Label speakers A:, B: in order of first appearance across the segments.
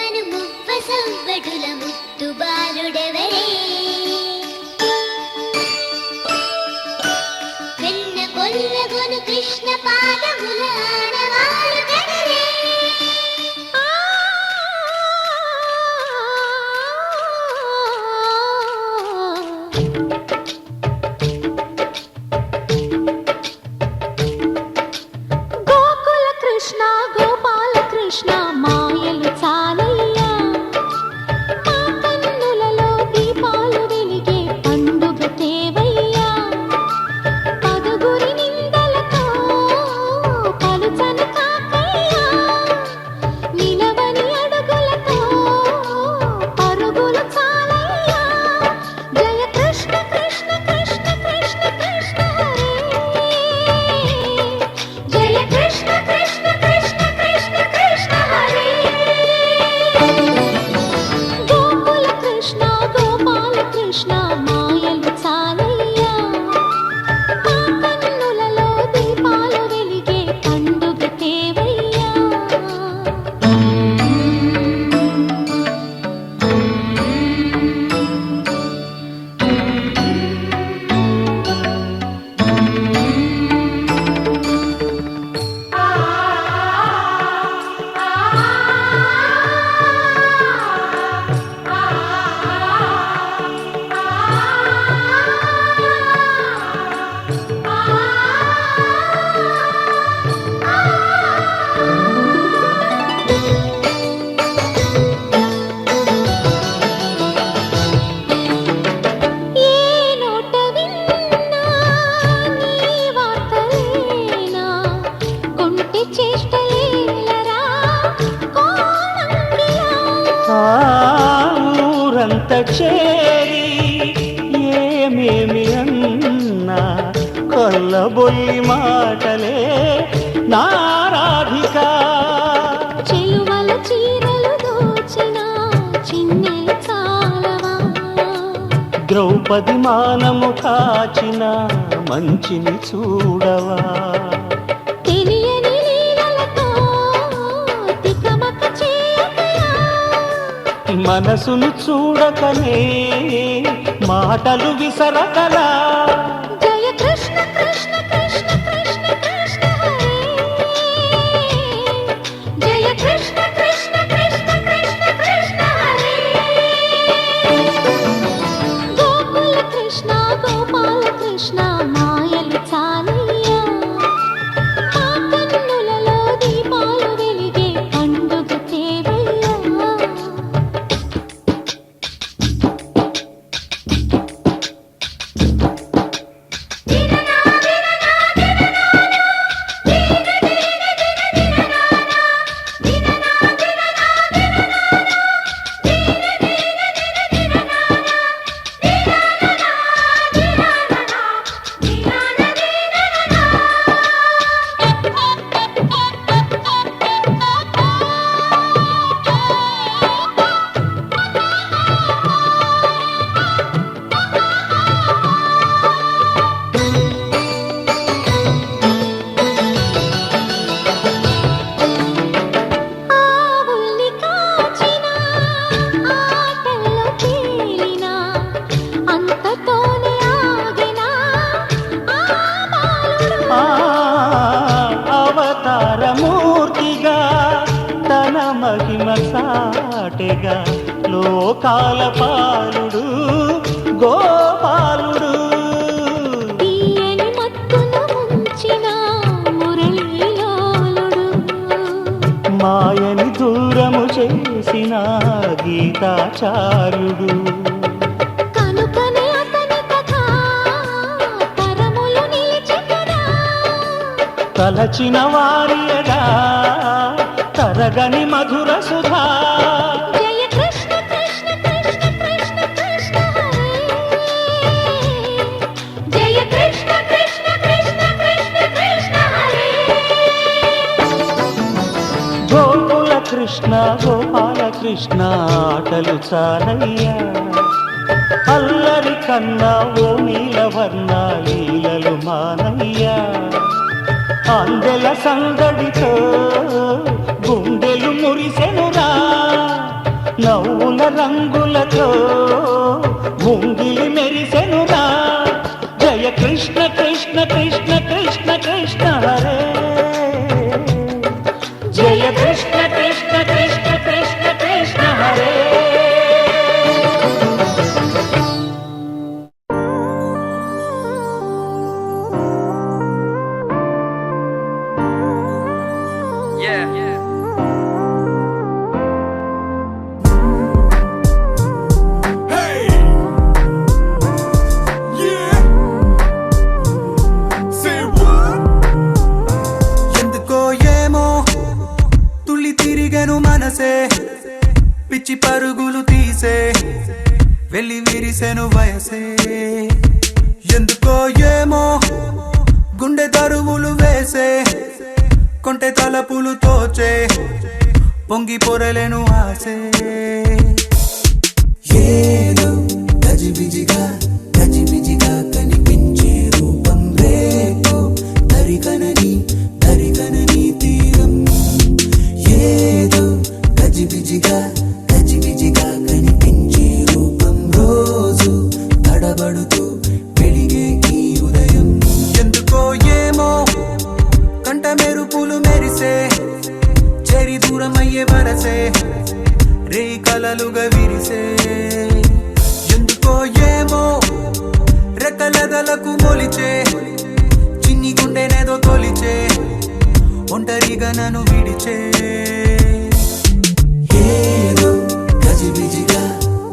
A: సవ్వడుల ముత్తు బాలుడెవరే వెన్న కొల్లగొను కృష్ణ పాదముల ఆనవాలు కదరే
B: గోకుల కృష్ణ గోపాల కృష్ణ మాయలు చాలయ్యా మా కన్నులలో దీపాలు వెలిగే పండుగ తేవయ్యా పదుగురి నిందలతో పలుచను కాకయ్యా నిలవని అడుగులతో పరుగులు చాలయ్యా జయ కృష్ణ కృష్ణ కృష్ణ కృష్ణ కృష్ణ హరే జయ కృష్ణ కృష్ణ కృష్ణ కృష్ణ కృష్ణ హరే గోకుల కృష్ణ గోపాల కృష్ణ మాయలు చాలయ్యా మా కన్నులలో దీపాలు వెలిగే పండుగ తేవయ్యా ఏ నోట విన్నా నీ వార్తలేనా కొంటె చేష్టలేలరా కోణంగిలా
C: ఊరంత చేరి ఏమేమి అన్నా కొల్లబొల్లి మాటలే నారాధిక
B: చెలువల చీరలు దోచిన చిన్నెలు చాలవా
C: ద్రౌపది మానము కాచిన మంచిని చూడవా
B: తెలియని లీలలతో తికమక చేయకయా
C: మనసును చూడకనే మాటలు విసరకలా
B: జయ కృష్ణ కృష్ణ కృష్ణ కృష్ణ కృష్ణ హరే జయ కృష్ణ కృష్ణ కృష్ణ కృష్ణ కృష్ణ హరే గోకుల కృష్ణ గోపాల కృష్ణ మాయలు చాలయ్యా మా కన్నులలో దీపాలు వెలిగే పండుగ తేవయ్యా ఆవుల్ని కాచిన ఆటల్లో తేలిన అంతతోనే ఆగిన ఆ బాలుడు
C: అవతారమూర్తిగా తన మహిమ సాటెగా లోకాల పాలుడు గోపాలుడు
B: తీయని మత్తున ముంచిన మురళీలోలుడు
C: మాయని దూరము చేసిన గీతాచార్యుడు
B: కనుకనే అతని కథ తరములు నిలిచెదరా
C: తలచిన వారియగా తరగని మధుర సుధా
B: జయ కృష్ణ కృష్ణ కృష్ణ కృష్ణ కృష్ణ హరే జయ కృష్ణ కృష్ణ కృష్ణ కృష్ణ కృష్ణ హరే
C: గోకుల కృష్ణ గోపాల కృష్ణ ఆటలు చాలయ్యా అల్లరి కన్నా ఓ నీలవర్ణ లీలలు మానయ్యా అందెల సందడితో గుండెలు మురిసెనురా రంగులతో ముంగిలి మెరిసెనుగా జయ కృష్ణ కృష్ణ కృష్ణ కృష్ణ కృష్ణ హరే జయ కృష్ణ కృష్ణ కృష్ణ కృష్ణ కృష్ణ హరే
D: పిచ్చి పరుగులు తీసే వెళ్ళి విరిసెను వయసే ఎందుకో ఏమో గుండె దరువులు వేసే కొంటె తలపులు తోచే పొంగి పొరలేను ఆసే ఏదో గజిబిజిగా గజిబిజిగా కనిపించే రూపం రేపో దరికనని దరికనని తీరం ఏదో గజిబిజిగా గజిబిజిగా కనిపించే రూపం రోజు తడబడుతూ వెలిగే ఈ ఉదయం ఎందుకో ఏమో కంట మెరుపులు మెరిసే చెరి దూరమయ్యే వరసే రే కలలుగా విరిసే ఎందుకో ఏమో రెక్కలదలకు మొలిచే చిన్ని గుండెనేదో తొలిచే ఒంటరిగా నన్ను విడిచే ఏదో గజిబిజిగా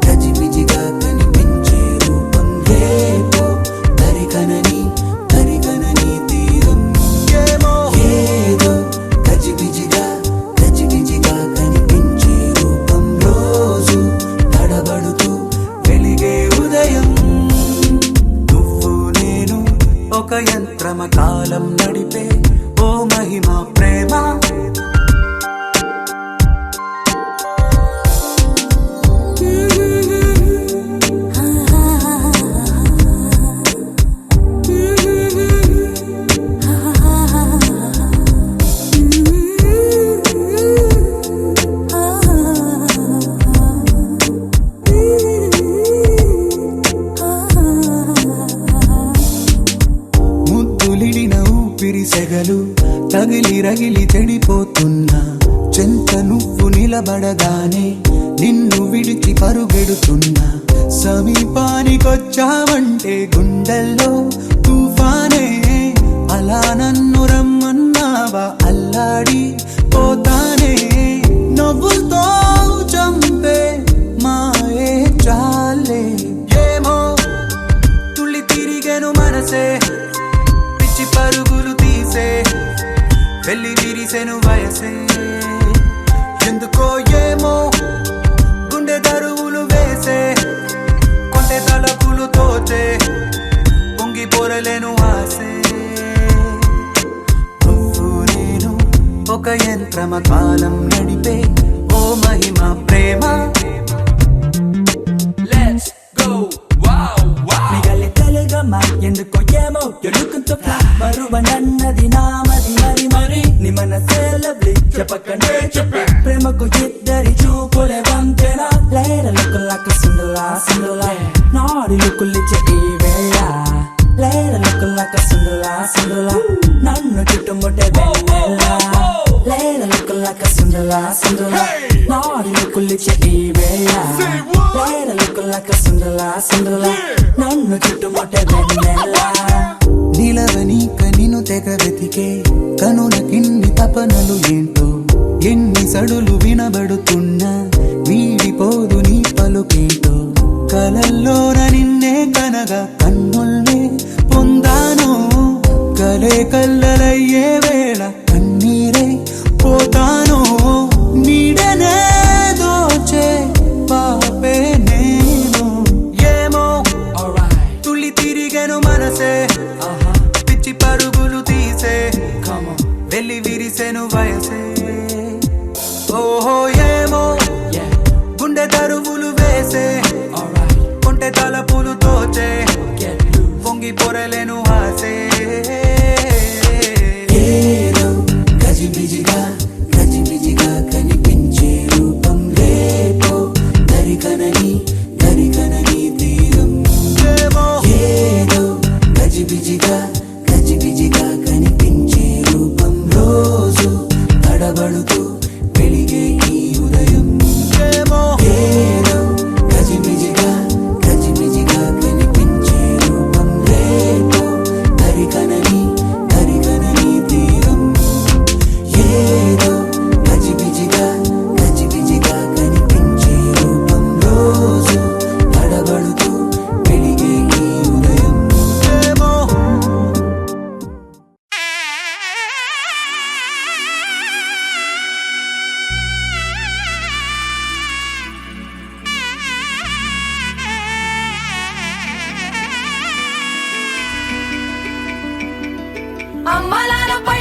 D: గజిబిజిగా కనిపించే రూపం రేపో దరికనని దరికనని తీరం ఏమో ఏదో గజిబిజిగా గజిబిజిగా కనిపించే రూపం రోజు తడబడుతూ వెలిగే ఉదయం నువ్వు నేను ఒక యంత్రమ కాలం నడిపే ఓ మహిమ ప్రేమ సెగలు తగిలి రగిలి చెడిపోతున్నా చెంత నువ్వు నిలబడగానే నిన్ను విడిచి పరుగెడుతున్నా సమీపానికొచ్చావంటే గుండెల్లో తుఫానే అలా నన్ను రమ్మన్నావా అల్లాడి పోతానే నవ్వులతో చంపే మాయే చాలే ఏమో తుళ్ళి తిరిగెను మనసే పిచ్చి పరుగులు తీసే వెళ్ళి విరిసెను వయసే ఎందుకో ఏమో గుండె దరువులు వేసే కొంటె తలపులు తోచే పొంగి పొరలేను ఆసే నువ్వు నేను ఒక యంత్రమ కాలం నడిపే ఓ మహిమ ప్రేమ ఎందుకో ఏమో ఎడుకుంటూ మరువ నన్నది నామది మరి మరి నీ మనసే లవ్లీ చెప్పకనే చెప్పే ప్రేమకు ఇద్దరి చూపులే వంతెన లేర లుక్కులక సుందలా సుందలా నాడి లుక్కులిచ్చే ఈ వేళ లేర లుక్కులక సుందలా సుందలా నన్ను చుట్టుముట్టే వెన్నెల లేర లుక్కులక సుందలా సుందలా నాడి లుక్కులిచ్చే ఈ వేళ లేర లుక్కులక సుందలా సుందలా నన్ను చుట్టుముట్టే వెన్నెల నిలవని కనిను తెగ వెతికే కనులకిన్ని తపనలు ఏంటో ఎన్ని సడులు వినబడుతున్నా వీడిపోదు నీ పలుకేంటో కలల్లోన నిన్నే కనగా కన్నుల్నే పొందాను కలే కల్లలయ్యే వేళ కన్నీరే పోతాను నీడనే దోచే పాపే నేను ఏమో తుళ్ళి తిరిగెను మనసే పిచ్చి పరుగులు తీసే వెళ్ళి విరిసెను వయసే ఓహో ఏమో గుండె దరువులు వేసే కొంటె తలపులు తోచే పొంగి పొరలేను ఆసే ఏదో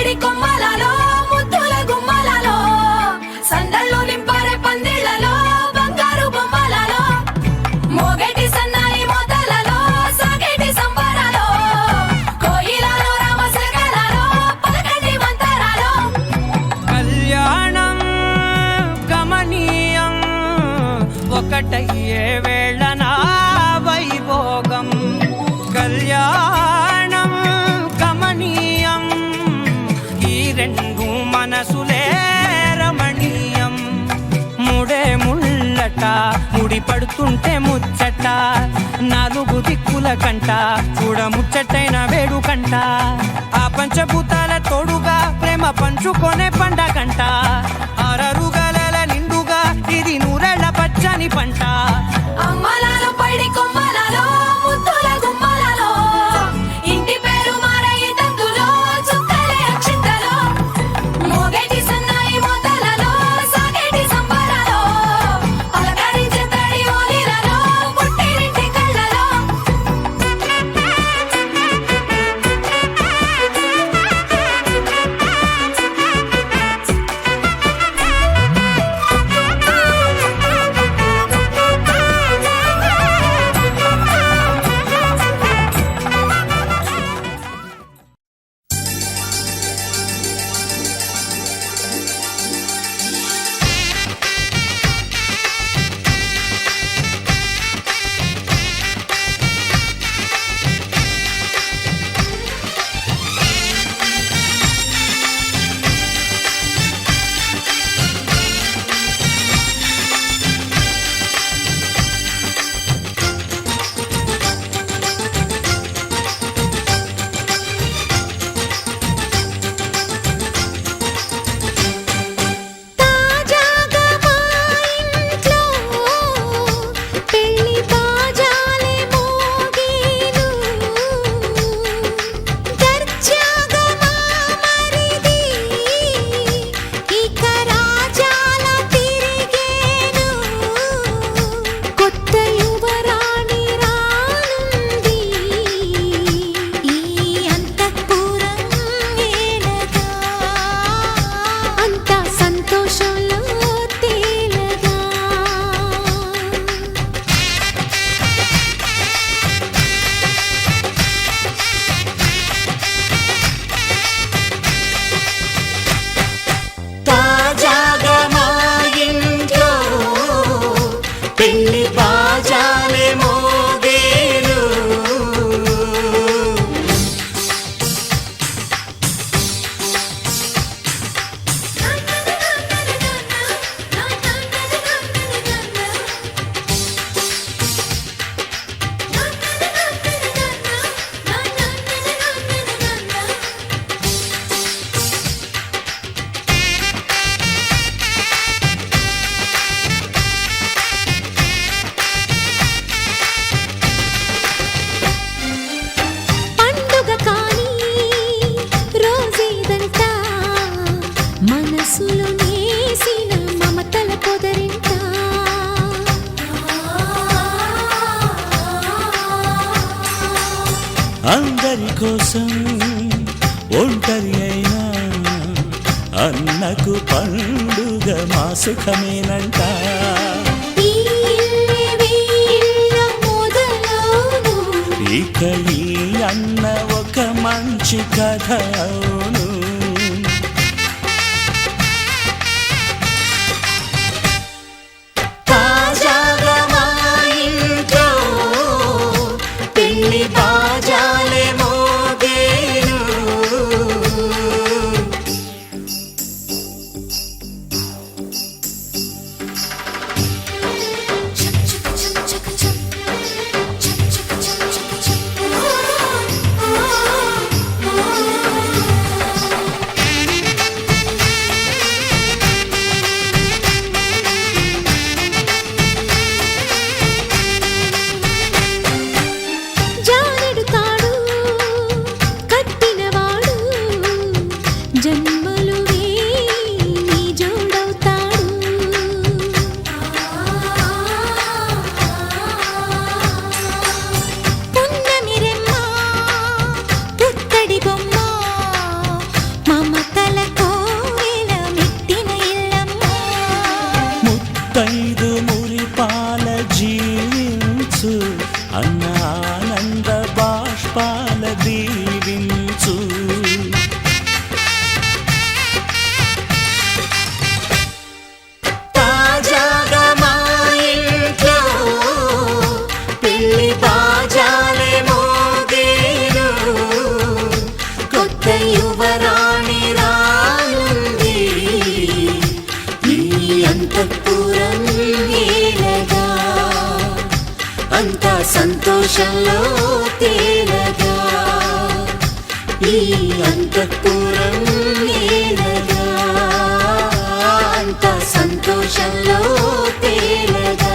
B: పైడి కొమ్మలలో ముద్దుల గుమ్మలలో సందళ్ళు నింపరే పందిళ్లలో బంగారు బొమ్మలలో మోగేటి సన్నాయి మోతలలో సాగేటి సంబరాలో కోయిలలో రామశకలలో పలకండి మంతరాలో
C: కళ్యాణం గమనీయం ఒకటయ్యే వేళ నా వైభోగం కళ్యాణం గమనీయం ఈ రెండు మనసులే రమణీయం ముడే ముళ్ళట ముడి పడుతుంటే ముచ్చట నాలుగు దిక్కుల కంట చూడ ముచ్చటైన వేడుకంట ఆ పంచభూతాల తోడుగా ప్రేమ పంచుకొనే పండగంట ఆరరుగల నిండుగా ఇది నూరెళ్ళ పచ్చని పంట
B: అమ్మలలో పైడి కొమ్మలలో ముద్దుల గుమ్మలలో ఇంటి పేరు మారయి తందులో చుక్కలే అక్షింతలో మోగేటి సన్నాయి మోతలలో సాగేటి సంబరాలో పలకరించే తడి ఓలిలలో పుట్టినింటి కళ్ళలో తాజాగా మా ఇంట్లో పెళ్లి బాజాలే మోగేను దర్జాగా మా మరిది ఇక రాజాల తిరిగేను కొత్త యువరాణి రానుంది ఈ అంతఃపురం ఏలగా అంత సంతోషంలో తేలగా
D: తాజాగా మా ఇంట్లో పెళ్లి బాజాలే మోగేను
B: పండుగ కాని రోజేదంట మనసులో నేసిన మమతల పొదరింట
D: అందరి కోసం ఒంటరి అయినా అన్నకు పండుగ మా సుఖమేనంట
B: ఈ ఇల్లే వీళ్ళ మొదలవును
D: ఇక ఈ అన్న ఒక మంచి కథ అవును తాజాగా మా ఇంట్లో పెళ్లి బాజాలే మోగేను
B: చక్ చక్ చక్ చక్ చక్ చక్
D: దీవించు. తాజాగా మా ఇంట్లో పెళ్లి బాజాలే మోగేను. కొత్త యువరాణి రానుంది ఈ అంతఃపురం ఏలగా. అంతా సంతోషంలో తేలగా ఈ అంతఃపురం ఏలగా. అంతా సంతోషంలో తేలగా.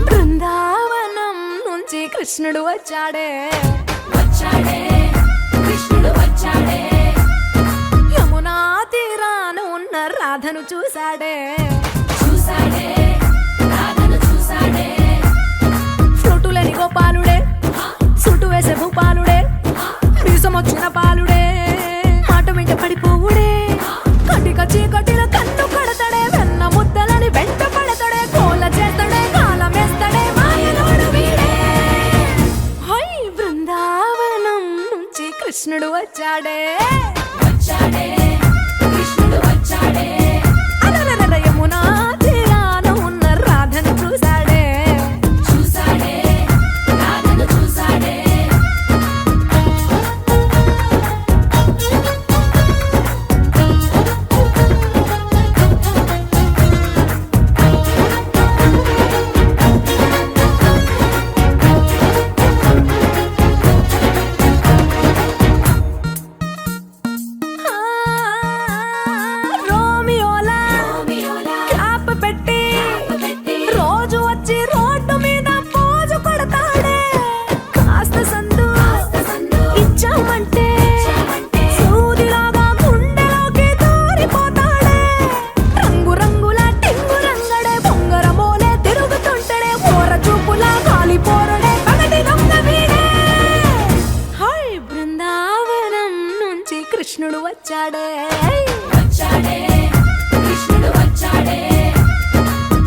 B: బృందావనం నుంచి కృష్ణుడు వచ్చాడే
E: కృష్ణుడు వచ్చాడే.
B: యమునా తీరాన ఉన్న రాధను చూశాడే
E: రాధను చూసాడే.
B: ఫ్లూటులని గోపాలుడే సుటు వేసే భూపాలుడే మీసమొచ్చిన పాలుడే మాట వెంట పడిపోవుడే. కటిక చీకటిల కన్ను కడతాడే వెన్న ముద్దలని వెంట పడతాడే కోల చేస్తాడే కాలమేస్తాడే మాయలోడు వీడే. హై బృందావనం నుంచి కృష్ణుడు వచ్చాడే
E: కృష్ణుడు వచ్చాడే.
B: అలరల యమునా తీరాన ఉన్న రాధను చూశాడే
E: రాధను చూసాడే.
B: ఆ, రోమియోలా క్లాప్ పెట్టి రోజు వచ్చి రోడ్డు మీద పోజు కొడతాడే. కాస్త సందు ఇచ్చామంటే సూదిలాగా గుండెలోకి దూరిపోతాడే. రంగు రంగుల టింగు రంగడే బొంగరమోలే తిరుగుతుంటాడే. ఓర చూపులా కాలిపోరడే పగటి దొంగ వీడే. హై బృందావనం నుంచి కృష్ణుడు వచ్చాడే
E: కృష్ణుడు వచ్చాడే.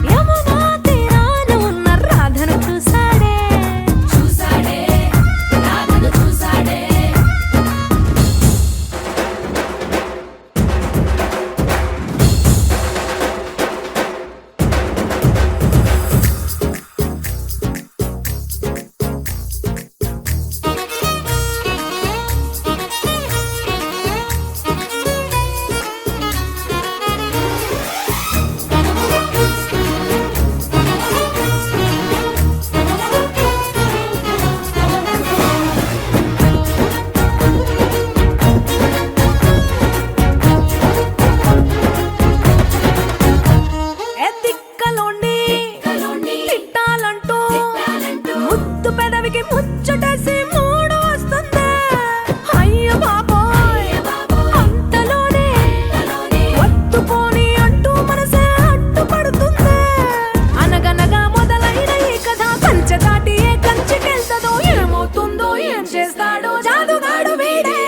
B: యమునా తీరాన ఉన్న రాధను చూశాడే
E: రాధను చూసాడే.
B: ఏ తిక్కలోండి తిట్టాలంటూ ముద్దు పెదవికి ముచ్చటేసి మూడు వస్తుంది. అయ్య బాబోయ్ అంతలోనే వత్తుపోని అంటూ మనసే అడ్డుపడుతుంది. అనగనగా మొదలైన ఈ కథ కంచె దాటి ఏ కంచెకెళ్తదో ఏమవుతుందో ఏం చేస్తాడో జాదుగాడు వీడే.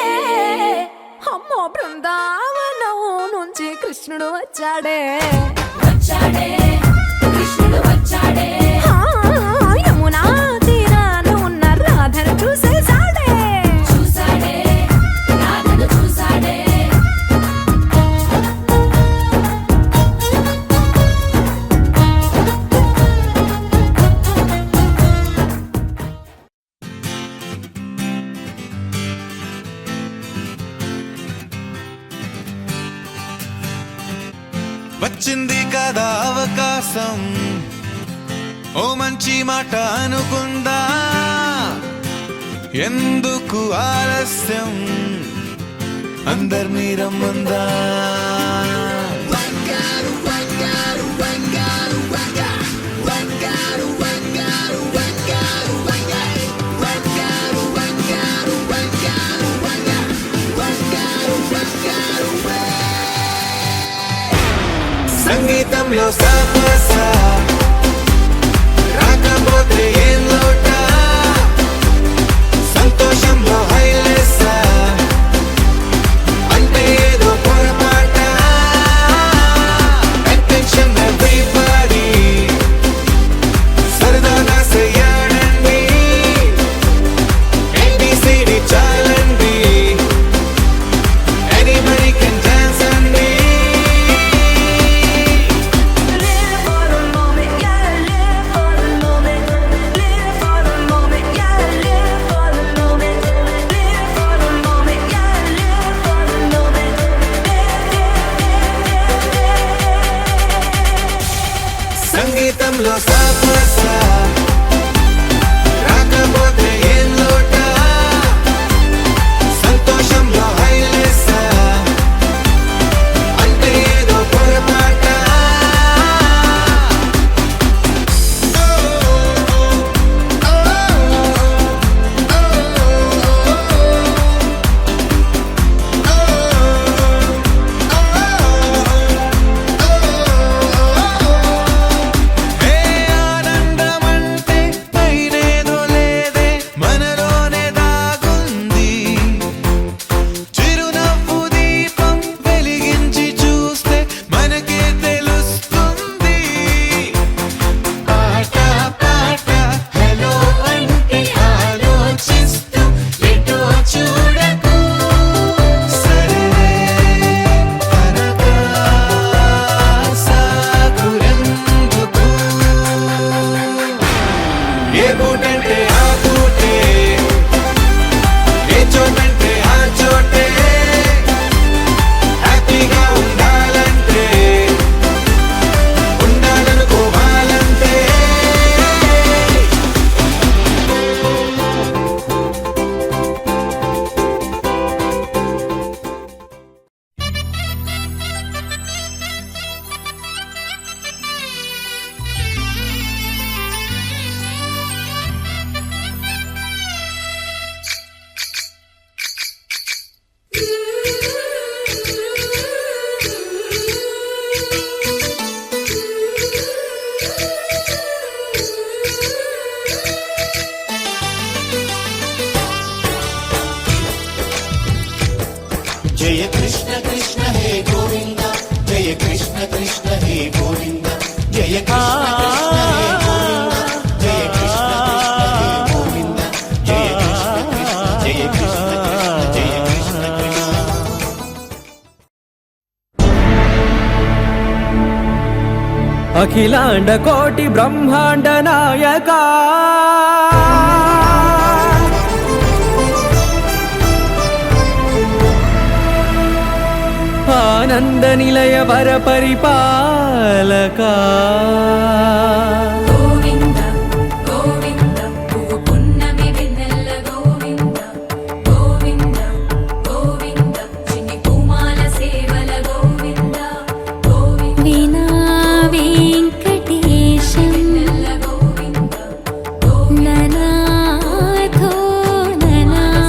B: అమ్మో బృందావనం నుంచి కృష్ణుడు వచ్చాడే
E: కృష్ణుడు వచ్చాడే.
B: ఆ, యమునా తీరాన ఉన్న రాధను చూసేశాడే
E: రాధను చూసాడే.
F: వచ్చింది కదా అవకాశం ఓ మంచి మాట అనుకుందా ఎందుకు ఆలస్యం అందర్నీ రమ్మందా సంగీతంలో సాపస రాకపోతే ఏం లోట సంతోషంలో హైలెస్స అంటే ఏదో పొరపాట అటెన్షన్ ఎవ్రీబడీ సరదాగా చెయ్యాడండి ABCD చాలండి ఎనీబడీ కెన్ డాన్స్ అండి సంగీతంలో సాపస రాకపోతే ఏం లోట సంతోషంలో హైలెస్స అంటే ఏదో పొరపాట ఏ ఆనందమంటే పైనేదో లేదే మనలోనే దాగుంది చిరునవ్వు దీపం వెలిగించి చూస్తే మనకే తెలుస్తుంది పాట పాట హలో అంటే ఆలోచిస్తూ ఎటో చూడకు సరే అనగా సాగురెందుకు ఏ బూటంటే ఆ బూటే ఏ చోటంటే ఆ చోటే హ్యాపీగా ఉండాలంటే ఉండాలనుకోవాలంటే
D: జయ కృష్ణ కృష్ణ హే గోవింద జయ కృష్ణ కృష్ణ హే గోవింద జయ కృష్ణ కృష్ణ హే గోవింద జయ కృష్ణ కృష్ణ హే గోవింద జయ కృష్ణ కృష్ణ జయ కృష్ణ కృష్ణ జయ కృష్ణ కృష్ణ
C: అఖిలాండ కోటి బ్రహ్మాండ నాయక ఆనంద నిలయ వర పరిపాలక
E: గోవింద గోవింద పువ్వు పున్నమి వెన్నెల గోవింద గోవింద గోవింద చిన్ని కుమాల సేవల గోవింద గోవింద
B: వినా వెంకటేశం
E: వెన్నెల గోవింద గోవింద
B: ననాథో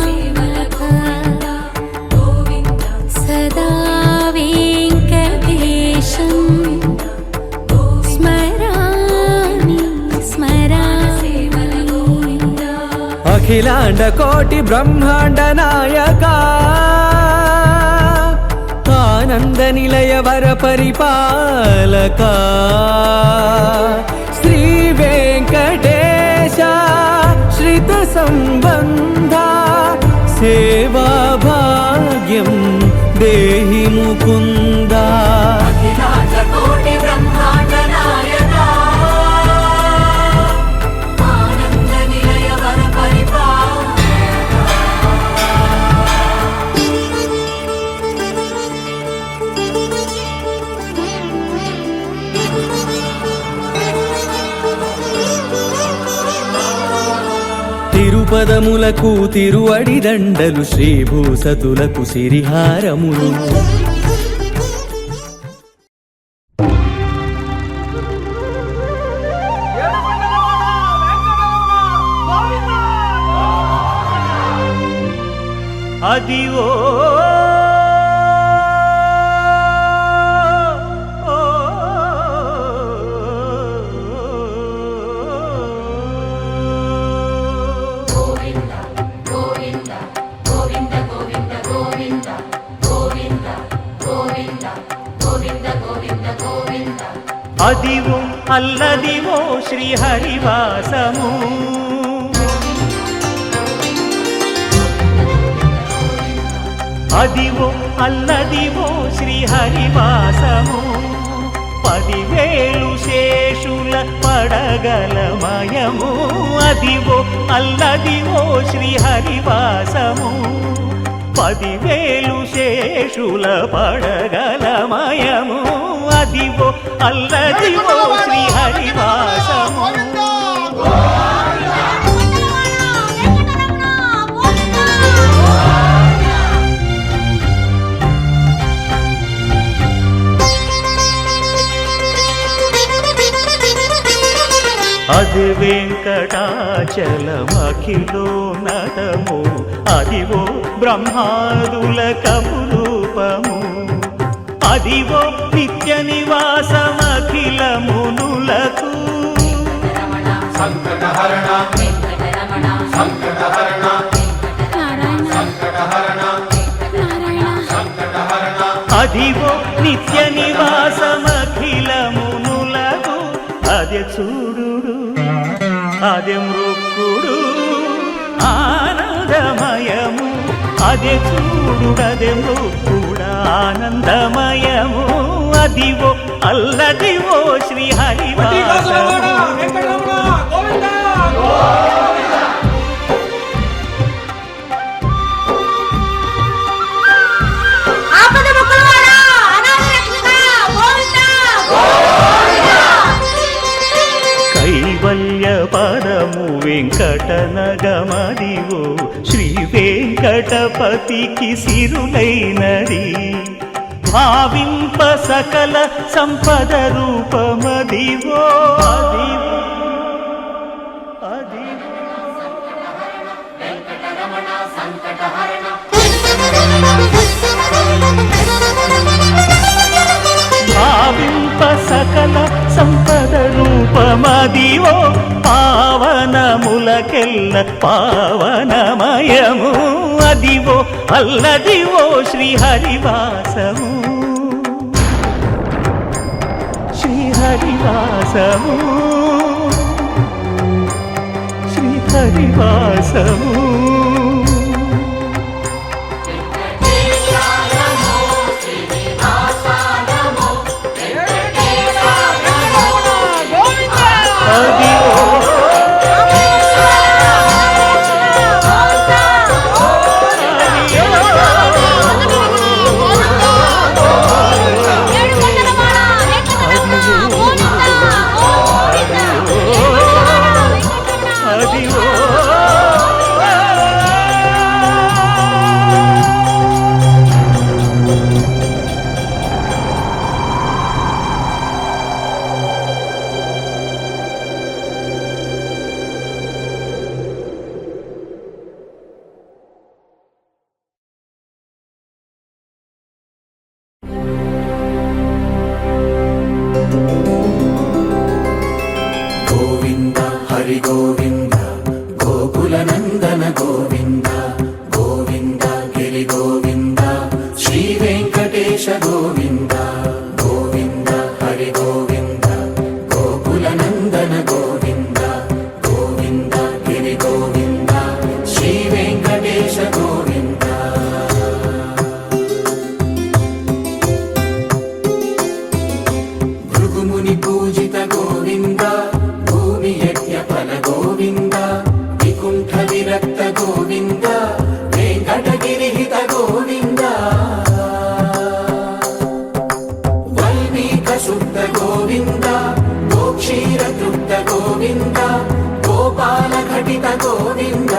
E: సేవల
B: ననాథ
E: గోవింద గోవింద
B: సదా వెంకటేశం స్మరామి
E: సేవల
B: స్మరామి
E: గోవింద
C: అఖిలాండ కోటి బ్రహ్మాండ నాయక ఆనంద నిలయ వర పరిపాలక శ్రీ వెంకటేశ శ్రిత సంబంధ సేవా భాగ్యం దేహి ముకుంద
E: అఖిలాండ కోటి బ్రహ్మాండ నాయక ఆనంద నిలయ వర పరిపాలక
G: శ్రీపదములకు తిరువడి దండలు శ్రీభూసతులకు సిరిహారములు
C: అదివో అదివో అల్లదివో శ్రీహరివాసము అదివో అల్లదివో శ్రీహరివాసము 10,000 శేషుల పడగలమయము అదివో అల్లదివో శ్రీహరివాసము 10,000 శేషుల పడగలమయము అదివో అల్లదివో శ్రీహరివాసము అది వెంకటాచలమఖిలోన్నతము అదివో బ్రహ్మాదుల కపురూపము అదివో నిత్య నివాసమఖిలమునులకు
F: సంకటహరణ సంకటహరణ సంకటహరణ సంకటహరణ
C: అదివో నిత్య నివాసమఖిలమునులకు అదే చూడు అదే మృక్కుడు ఆనందమయము అదే చూడుడదే మృక్కుడ ఆనందమయము అదివో అల్లదివో శ్రీహరివాసము కైవల్య పదము వెంకటనగమదివో శ్రీ వెంకటపతికి సిరులైనది భావింప సకల సంపద రూపమదివో అదివో అదివో భావింప సకల సంపద రూపమదివో పావనములకెల్ల పావనమయము అదివో అల్లదివో శ్రీహరివాసము శ్రీహరివాసము శ్రీహరివాసము
D: గోవింద హరి గోవింద గోకుల నందన గోవింద గోవింద గిరి గోవింద శ్రీ వెంకటేశ గోవింద గోవింద హరి గోవింద గోకుల నందన గోవింద గోవింద గిరి గోవింద శ్రీ వెంకటేశ గోవింద భృగుముని పూజిత గోవింద భూమి యజ్ఞ ఫల గోవింద వికుంఠ విరక్త గోవింద వెంకటగిరిహిత గోవింద వల్మీక శుద్ధ గోవింద గోక్షీర తృప్త గోవింద గోపాల ఘటిత గోవింద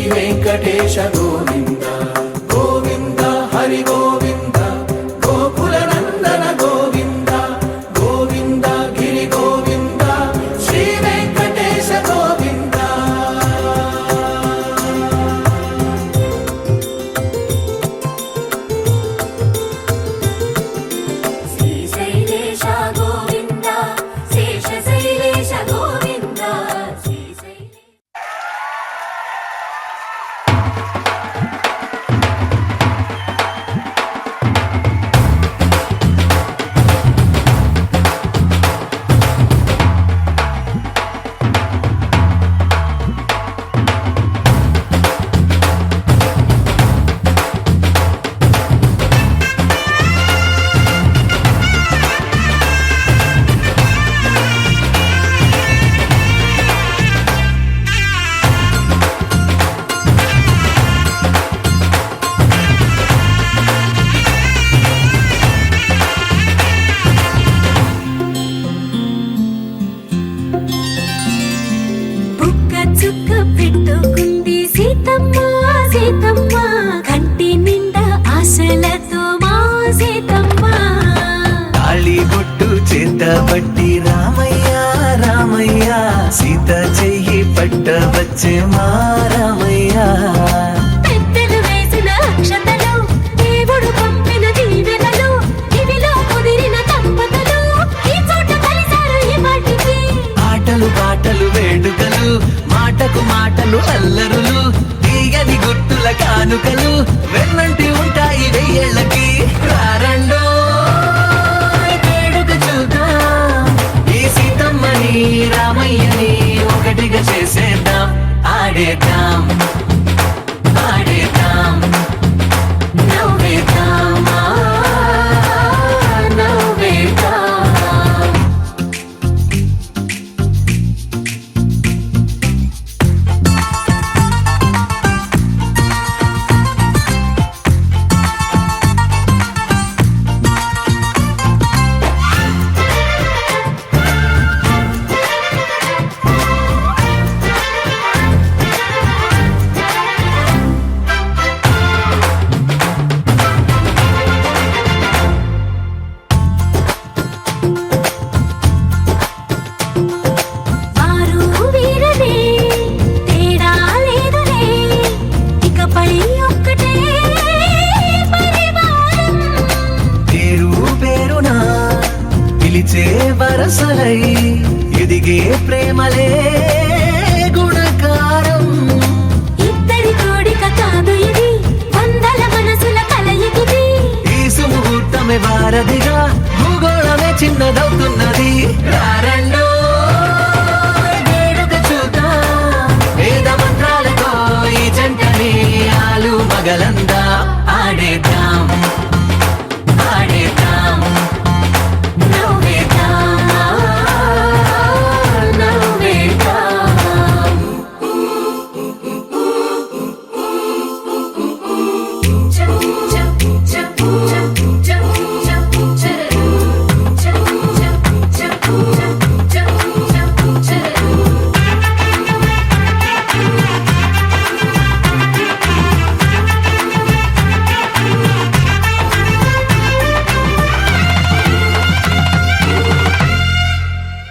D: వెంకటేశ గోవింద గోవింద హరి గోవింద గోకుల నందన గోవింద గోవింద గిరి గోవింద శ్రీ వెంకటేశ గోవింద
E: శ్రీశైలేశ గోవింద శేషశైలేశ గోవింద శ్రీశైలేశ బుక్క చుక్క పెట్టుకుంది సీతమ్మ సీతమ్మ కంటి నిండా ఆశలతో మా సీతమ్మ
H: తాళి బొట్టు చేత పట్టి రామయ్య రామయ్య సీత చెయ్యి పట్ట వచ్చే మా రామయ్య
E: పెద్దలు వేసిన అక్షతలు దేవుడు పంపిన దీవెనలు ఇవిలో కుదిరిన దంపతులు ఈ చోట కలిసారు ఈ వాటికి
H: ఆటలు పాటలు వేడుకలు మాటకు మాటలు అల్లరులు తీయని గుర్తుల కానుకలు వెన్నంటి ఉంటాయి వెయ్యేళ్ళకి రారండో వేడుక చూద్దాం ఈ సీతమ్మని రామయ్యని ఒకటిగా చేసేద్దాం ఆడేద్దాం ఆడేద్దాం
E: నవ్వేద్దాం నవ్వేద్దాం వారు వీరనే తేడా లేదులే ఇకపై ఒక్కటే పరివారం
H: పేరు పేరునా పిలిచే వరసలై ఎదిగే ప్రేమలే గుణకారం
E: ఇద్దరి కోడిక కాదు ఇది వందల మనసుల కలయికిది
H: ఈ సుముహూర్తమే వారధిగా భూగోళమే చిన్నదవుతున్నది రారండో వేడుక చూద్దాం వేద మంత్రాలతో ఈ జంటని ఆలు మగలందా ఆడేద్దాం ఆడేద్దాం
E: నవ్వేద్దాం నవ్వేద్దాం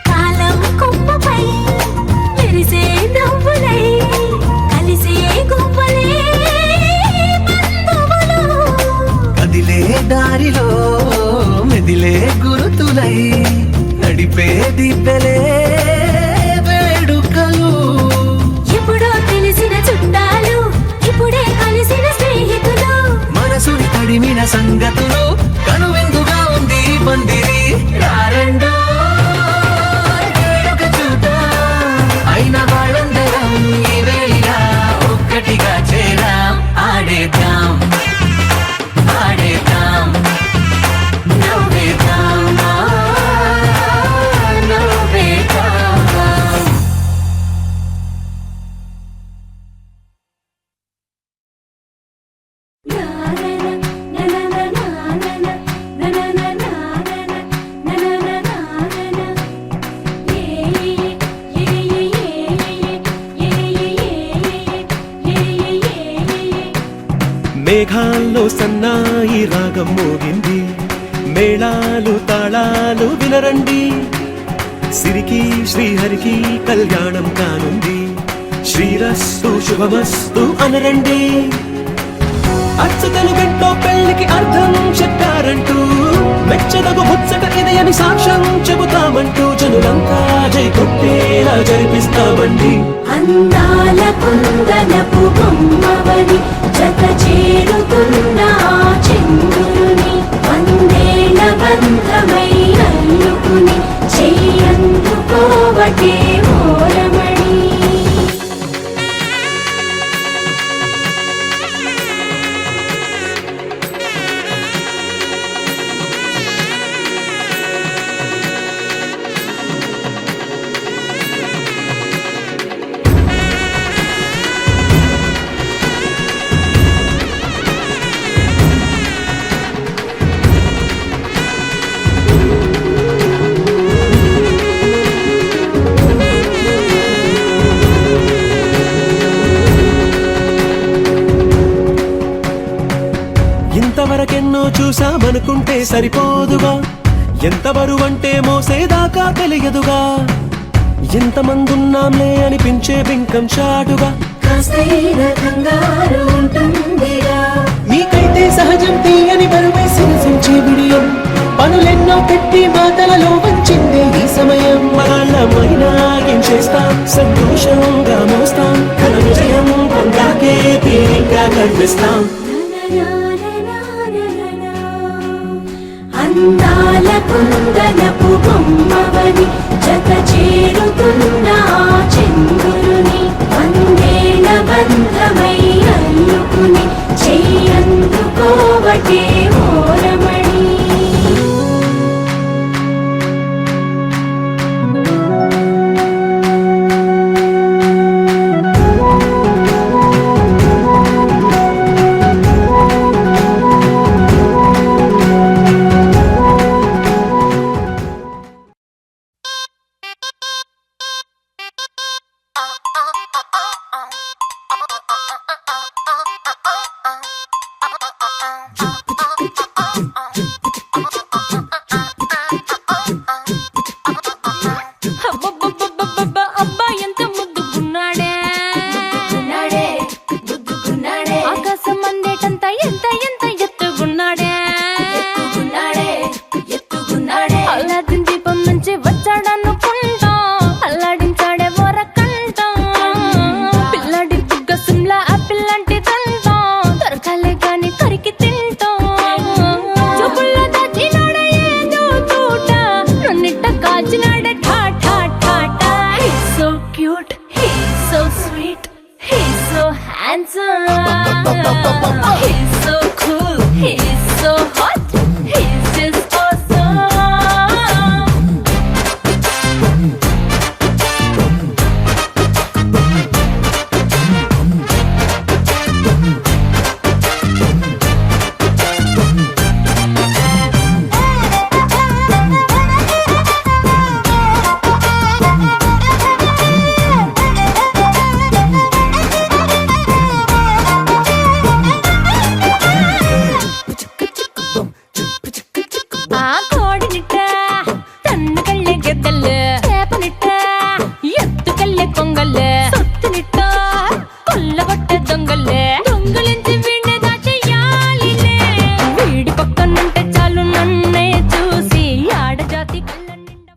E: కాలం కొమ్మపై మెరిసే నవ్వులై కలిసే గువ్వలే బంధువులు
H: కదిలే దారిలో మెదిలే గురుతులై నడిపే దిబ్బెలే వేడుకలు
E: ఎప్పుడో తెలిసిన చుట్టాలు ఇప్పుడే కలిసిన స్నేహితులు
H: మనసుని తడిమిన సంగతులు కనువిందుగా ఉంది ఈ పందిరి రారండో వేడుక చూద్దాం అయిన వాళ్ళందరం ఈ వేళ ఒక్కటిగా చేరాం ఆడేద్దాం ఆడేద్దాం
E: నవ్వేద్దాం
G: మేఘాల్లో సన్నాయి రాగం మోగింది, మేళాలు తాళాలు వినరండి, సిరికి శ్రీహరికి కళ్యాణం కానుంది, శ్రీరస్తు శుభమస్తు అనరండి. అచ్చతలు గంటో పెళ్లికి అర్థం చెప్పారంటూ, మెచ్చదగు ముచ్చట ఇది అని సాక్ష్యం చెబుతామంటూ, జనులంతా జై కొట్టేలా జరిపిస్తామండి.
E: అందాల కుందనపు బొమ్మవని జత చేరుతున్న ఆ చంద్రుని, వందేళ్ల బంధమై అల్లుకుని చెయ్యందుకోవటే ఓరమణి.
G: ఇంతవరకెన్నో చూసామనుకుంటే సరిపోదుగా, ఎంత బరువంటే మోసేదాకా తెలియదుగా, ఎంతమందున్నాంలే అనిపించే బింకం చాటుగా,
E: కాస్తైన కంగారు ఉంటుందిగా,
G: మీకైతే సహజం తీయని బరువై సిరసించే విడియం, పనులెన్నో పెట్టి మాటలలో వంచింది ఈ సమయం. మగాళ్ళమైనా ఏం చేస్తాం, సంతోషంగా మోస్తాం, ఘన విజయం పొందాకే తీరిగ్గా కనిపిస్తాం.
E: అందాల కుందనపు బొమ్మవని జత చేరుతున్న ఆ చంద్రుని, వందేళ్ల బంధమై అల్లుకుని చెయ్యందుకోవటే ఓరమణి.
B: అబ్బాయి ఎంత ముద్దుకున్నాడే, ఆకాశం అందేటంత ఎంత ఎంత ఎత్తుకున్నాడే, అల్లాదిన్ దీపం నుంచి వచ్చాడనుకుంటా, అల్లాడించాడే వరకంట, పిల్లాడి బుగ్గ సిమ్లా ఆపిల్ లాంటి దంట, దొరకాలే గాని కరికి తింటాం, చూపుల్లో దాచినాడే ఏదో తోట, నన్నిట్ట కాచినాడే ఠా ఠా ఠా ఠా. He's so cute, he's so sweet, he's so handsome, he's so cool, he's so hot, he's just awesome. ఆ కోడినిట్ట తన్ను కళ్ళే గెద్దలు, చేపనిట్ట ఎత్తు కళ్ళే కొంగల్లే, సొత్తునిట్ట కొల్లగొట్టే దొంగల్లే, దొంగలించి వీణ్ణి దాచేయాలిలే, వీడి పక్కనుంటే చాలు నన్నే చూసి ఆడజాతి కళ్ళ నిండా.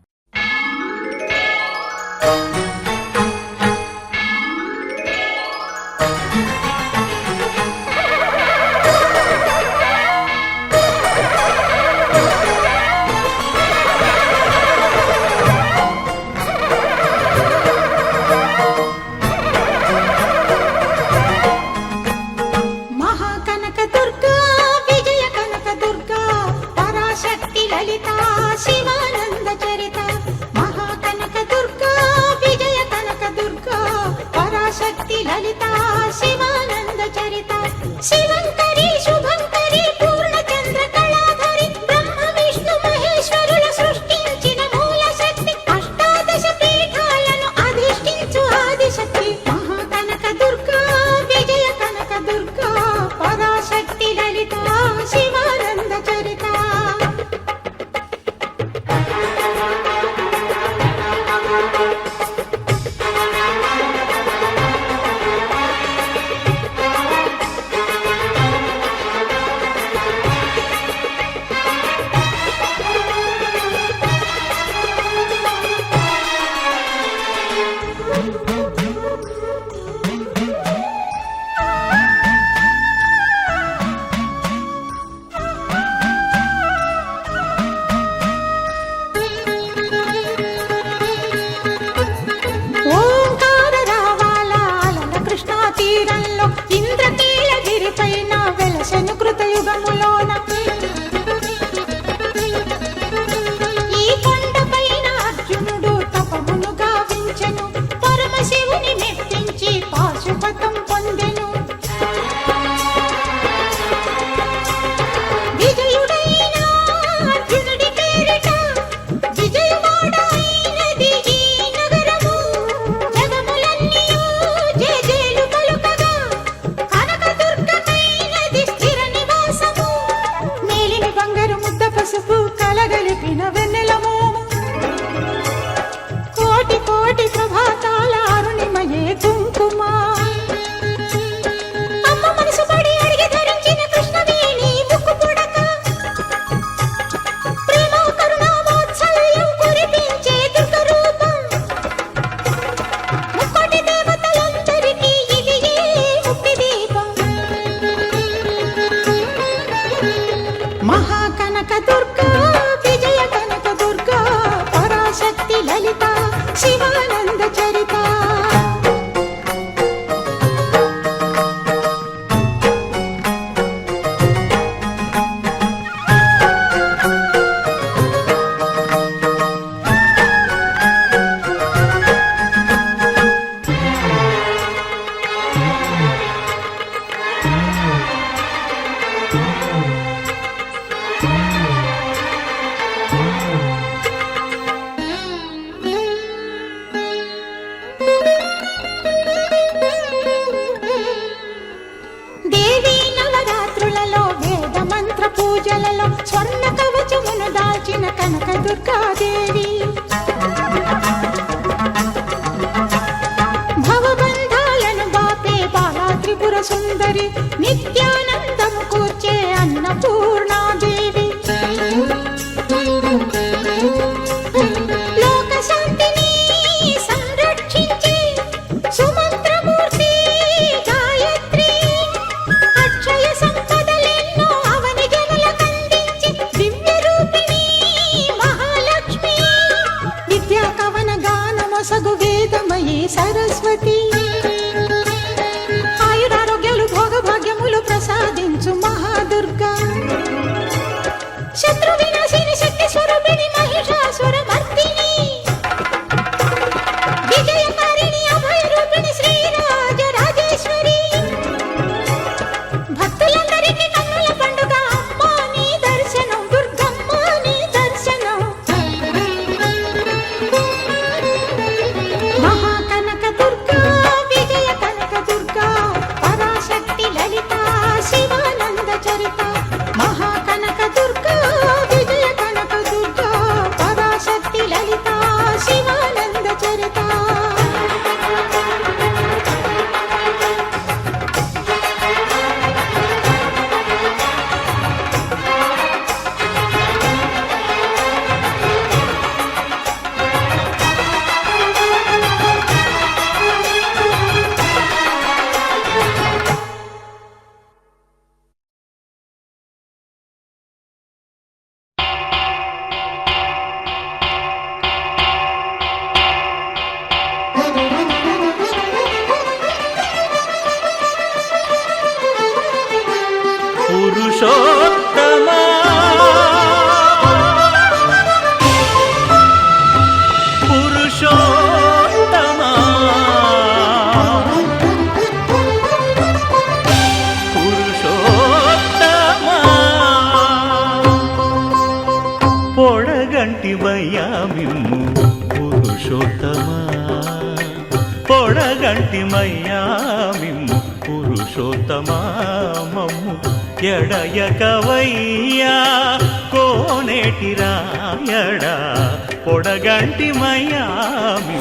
B: మెడలలో స్వర్ణ కవచమును దాల్చిన కనక దుర్గాదేవి భవబంధాలను బాపే బాలా త్రిపుర సుందరి నిత్యానందము కూర్చే అన్నపూర్ణాదేవి లోక శాంతిని సంరక్షించే సుమంత్రమూర్తి గాయత్రి అక్షయ సంపదలెన్నో అవని జనులకందించి దివ్య రూపిణి మహాలక్ష్మి విద్యా కవన గానమొసగు వేదమయీ సరస్వతి ఆయురారోగ్యాలు భోగభాగ్యములు ప్రసాదించు మహాదుర్గా శత్రు వినాశిని శక్తి స్వరూపిణి మహిషాసుర మర్దిని విజయకారిణి అభయ రూపిణి శ్రీరాజ రాజేశ్వరి భక్తులందరికీ కన్నుల పండుగ అమ్మా నీ దర్శనం దుర్గమ్మ నీ దర్శనం మహాకనక దుర్గా విజయ కనక దుర్గా పరాశక్తి లలిత శివానంద చరిత మహాకనక దుర్గా విజయ కనక దుర్గా పరాశక్తి లలిత శివానంద చరిత
G: పురుషోత్తమా పురుషోత్తమా పురుషోత్తమా పొడగంటి మయ్యామిమ్ము పురుషోత్తమా పొడగంటి మయ్యామిమ్ము పురుషోత్తమా మమ్ము ఎడయకవయ్యా కోనేటి రాయడా పొడగంటి మయ్యామి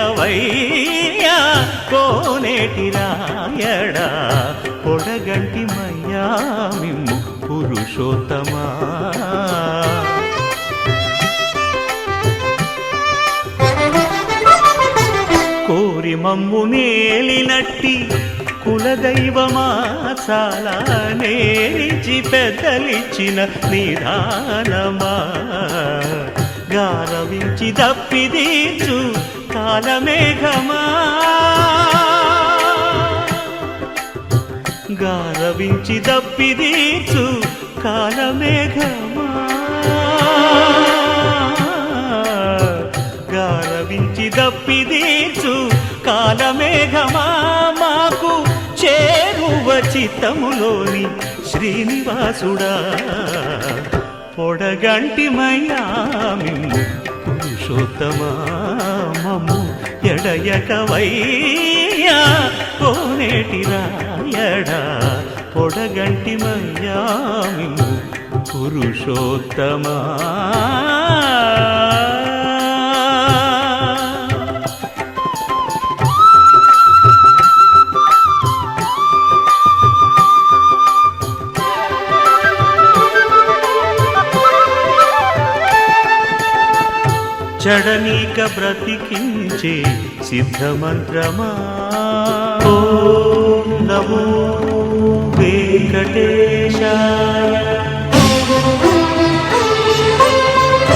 G: ఎడయకవయ్యా కోనేటి రాయడా పొడగంటి మయ్యామిమ్ము పురుషోత్తమా కోరి మమ్ము నేలినట్టి కులదైవమా చాలా నేరిచి పెద్దలిచ్చిన నిదానమా గారవించి దప్పిదీచు కాలమేఘమా గారవించి దప్పిదీచు కాలమేఘమా గారవించి దప్పిదీచు కాలమేఘమా మాకు చేరువ చిత్తములోని శ్రీనివాసుడా పొడగంటి మయ్యామిమ్ము పురుషోత్తమా మమ్ము ఎడయకవయ్యా కోనేటి రాయడా పొడగంటి మయ్యామిమ్ము పురుషోత్తమా
I: జడనీక బ్రతికించే సిద్ధమంత్రమా ఓం నమో వెంకటేశాయ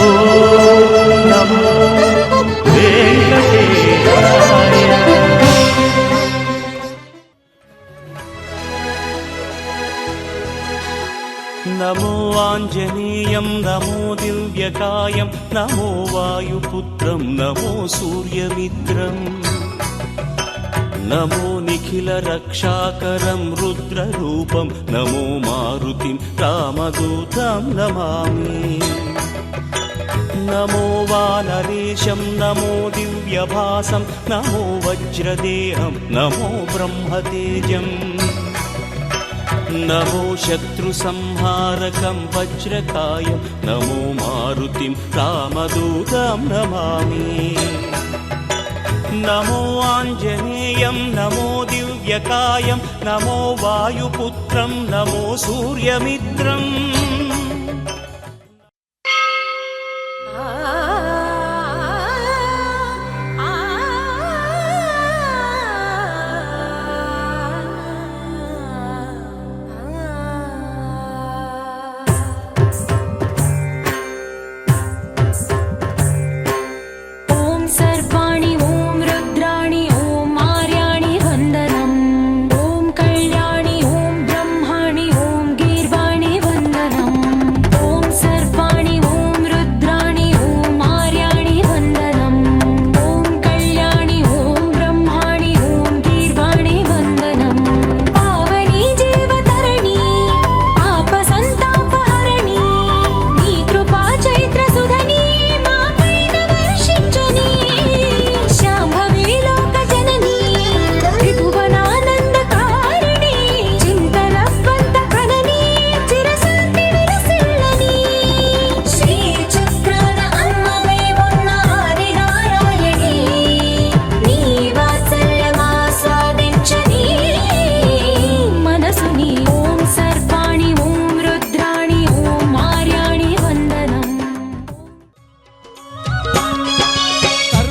I: ఓం నమో వెంకటేశాయ నమో ఆంజనేయం నమో దివ్యకాయం నమో వాయుపుత్రం నమో సూర్యమిత్రం నమో నిఖిల రక్షాకరం రుద్రరూపం నమో మారుతిం రామదూతం నమామి నమో వానరేశం నమో దివ్యభాసం నమో వజ్రదేహం నమో బ్రహ్మతేజం నమో శత్రు సంహారకం వజ్రకాయం నమో మారుతిం రామదూతం నమామి నమో ఆంజనేయం నమో దివ్యకాయం నమో వాయుపుత్రం నమో సూర్యమిత్రం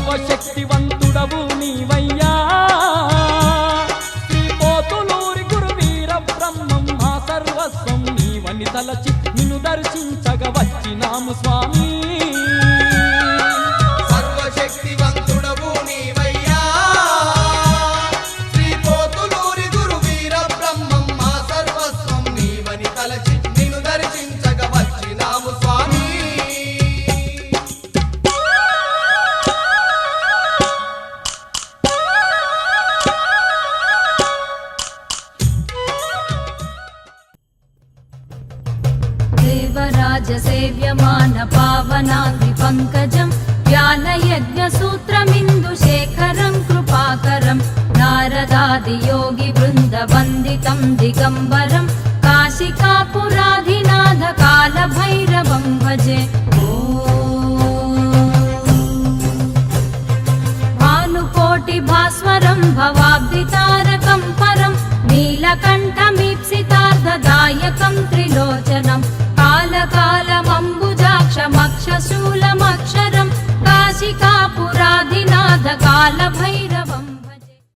C: శక్తివంతుడవు నీవయ్యా శ్రీపోతులూరి గురువీర బ్రహ్మం మా సర్వస్వం నీవని తలచి నిన్ను దర్శించగ వచ్చినాము స్వామి
F: సర్వశక్తివంతుడవు నీవయ్యా శ్రీపోతులూరి గురువీర బ్రహ్మం మా సర్వస్వం నీవని తలచి నిన్ను దర్శించగ వచ్చినాము స్వామి
B: देवराजसेव्यमान पावनाग्नि पङ्कजं ज्ञानयज्ञसूत्रमिन्दुशेखरं कृपाकरं नारदादियोगिवृन्दवन्दितं दिगम्बरं काशिकापुराधिनाथ कालभैरवं भजे भानुकोटिभास्वरं भवाब्धितारकं परं नीलकण्ठमीप्सितार्धदायकं त्रिलोचनं कालकालमम्बुजाक्षमक्षशूलमक्षरं काशिकापुराधिनाथ कालभैरव